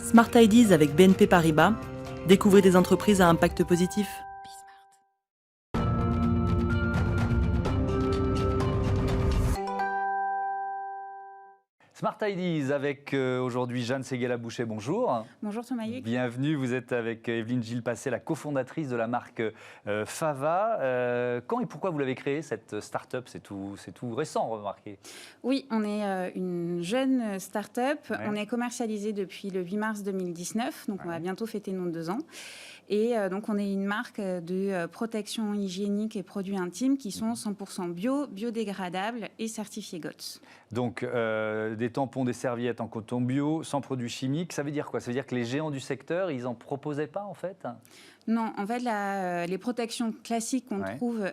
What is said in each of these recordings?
Smart Ideas avec BNP Paribas. Découvrez des entreprises à impact positif. Smart Ideas avec aujourd'hui Jeanne Séguéla-Boucher, bonjour. Bonjour Thomas Hugues. Bienvenue, vous êtes avec Evelyne Gilles-Passé, la cofondatrice de la marque Fava. Quand et pourquoi vous l'avez créée cette start-up? C'est tout récent, remarquez. Oui, on est une jeune start-up. Ouais. On est commercialisé depuis le 8 mars 2019, donc on va bientôt fêter nos 2 ans. Et donc on est une marque de protection hygiénique et produits intimes qui sont 100% bio, biodégradables et certifiés GOTS. Donc des tampons, des serviettes en coton bio, sans produits chimiques, ça veut dire quoi? Ça veut dire que les géants du secteur, ils n'en proposaient pas en fait? Non, en fait, les protections classiques qu'on trouve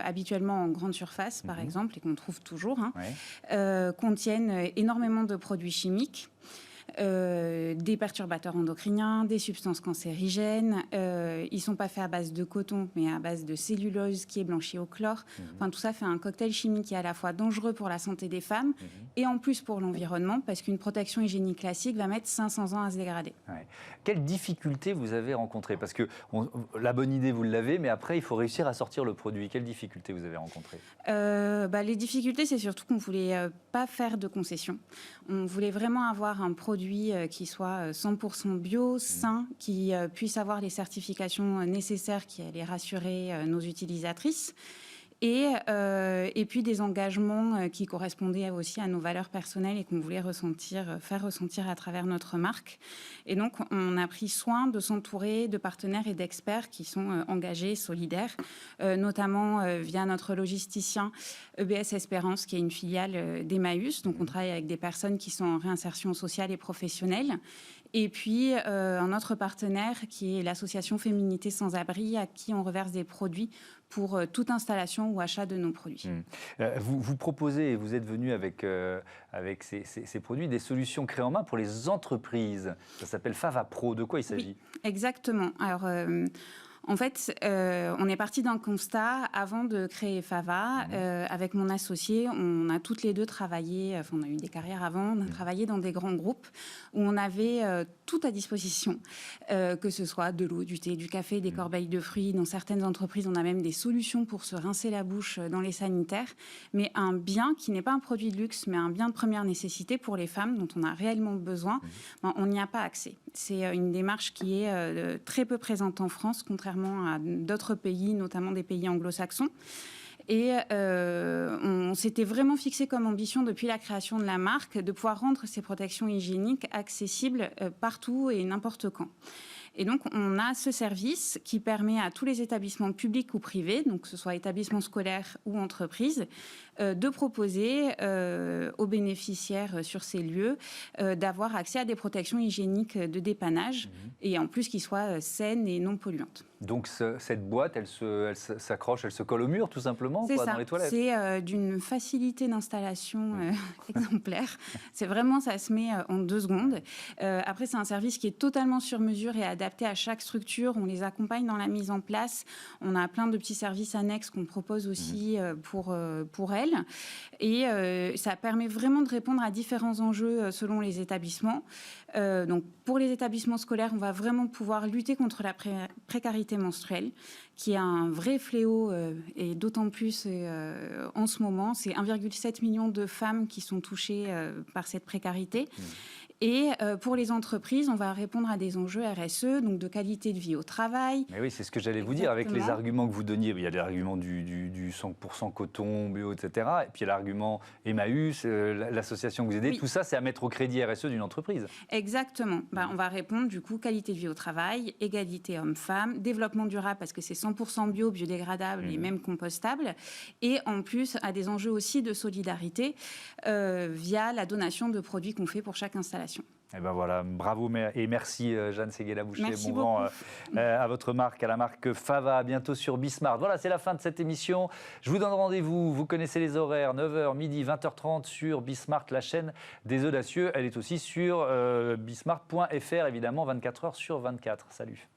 habituellement en grande surface, par exemple, et qu'on trouve toujours, contiennent énormément de produits chimiques. Des perturbateurs endocriniens, des substances cancérigènes. Ils ne sont pas faits à base de coton, mais à base de cellulose qui est blanchie au chlore. Enfin, tout ça fait un cocktail chimique qui est à la fois dangereux pour la santé des femmes et en plus pour l'environnement, parce qu'une protection hygiénique classique va mettre 500 ans à se dégrader. Ouais. Quelles difficultés vous avez rencontrées? Parce que la bonne idée, vous l'avez, mais après, il faut réussir à sortir le produit. Quelles difficultés vous avez rencontrées? Les difficultés, c'est surtout qu'on ne voulait pas faire de concessions. On voulait vraiment avoir un produit qui soit 100% bio, sain, qui puisse avoir les certifications nécessaires qui allaient rassurer nos utilisatrices. Et puis des engagements qui correspondaient aussi à nos valeurs personnelles et qu'on voulait faire ressentir à travers notre marque. Et donc, on a pris soin de s'entourer de partenaires et d'experts qui sont engagés, solidaires, notamment via notre logisticien EBS Espérance, qui est une filiale d'Emmaüs. Donc, on travaille avec des personnes qui sont en réinsertion sociale et professionnelle. Et puis, un autre partenaire qui est l'association Féminité Sans Abri, à qui on reverse des produits pour toute installation ou achat de nos produits. Vous proposez, et vous êtes venu avec ces produits, des solutions créées en main pour les entreprises. Ça s'appelle Fava Pro. De quoi il s'agit? Oui, exactement. Alors, en fait, on est parti d'un constat avant de créer Fava. Avec mon associé, on a toutes les deux travaillé, on a eu des carrières avant, on a travaillé dans des grands groupes où on avait tout à disposition, que ce soit de l'eau, du thé, du café, des corbeilles de fruits. Dans certaines entreprises, on a même des solutions pour se rincer la bouche dans les sanitaires. Mais un bien qui n'est pas un produit de luxe, mais un bien de première nécessité pour les femmes dont on a réellement besoin, on n'y a pas accès. C'est une démarche qui est très peu présente en France, contrairement à d'autres pays, notamment des pays anglo-saxons. Et on s'était vraiment fixé comme ambition depuis la création de la marque de pouvoir rendre ces protections hygiéniques accessibles partout et n'importe quand. Et donc, on a ce service qui permet à tous les établissements publics ou privés, donc que ce soit établissements scolaires ou entreprises, de proposer aux bénéficiaires sur ces lieux d'avoir accès à des protections hygiéniques de dépannage et en plus qui soient saines et non polluantes. Donc cette boîte, elle s'accroche, elle se colle au mur tout simplement dans les toilettes. C'est d'une facilité d'installation exemplaire. C'est vraiment, ça se met en 2 secondes. Après, c'est un service qui est totalement sur mesure et adapté à chaque structure. On les accompagne dans la mise en place. On a plein de petits services annexes qu'on propose aussi pour elles. Et ça permet vraiment de répondre à différents enjeux selon les établissements. Donc, pour les établissements scolaires, on va vraiment pouvoir lutter contre la précarité menstruelle, qui est un vrai fléau, et d'autant plus en ce moment. C'est 1,7 million de femmes qui sont touchées par cette précarité. Et pour les entreprises, on va répondre à des enjeux RSE, donc de qualité de vie au travail. Mais oui, c'est ce que j'allais vous dire. Avec les arguments que vous donniez, il y a l'argument du 100% coton, bio, etc. Et puis il y a l'argument Emmaüs, l'association que vous aidez. Tout ça, c'est à mettre au crédit RSE d'une entreprise. Exactement. On va répondre, du coup, qualité de vie au travail, égalité homme-femme, développement durable, parce que c'est 100% bio, biodégradable et même compostable. Et en plus, à des enjeux aussi de solidarité via la donation de produits qu'on fait pour chaque installation. Et ben voilà, bravo et merci Jeanne Séguéla-Boucher. Merci bon vent à votre marque, à la marque Fava, à bientôt sur Bismart. Voilà, c'est la fin de cette émission. Je vous donne rendez-vous, vous connaissez les horaires, 9h, midi, 20h30 sur Bismart, la chaîne des audacieux. Elle est aussi sur bismart.fr, évidemment, 24h sur 24. Salut.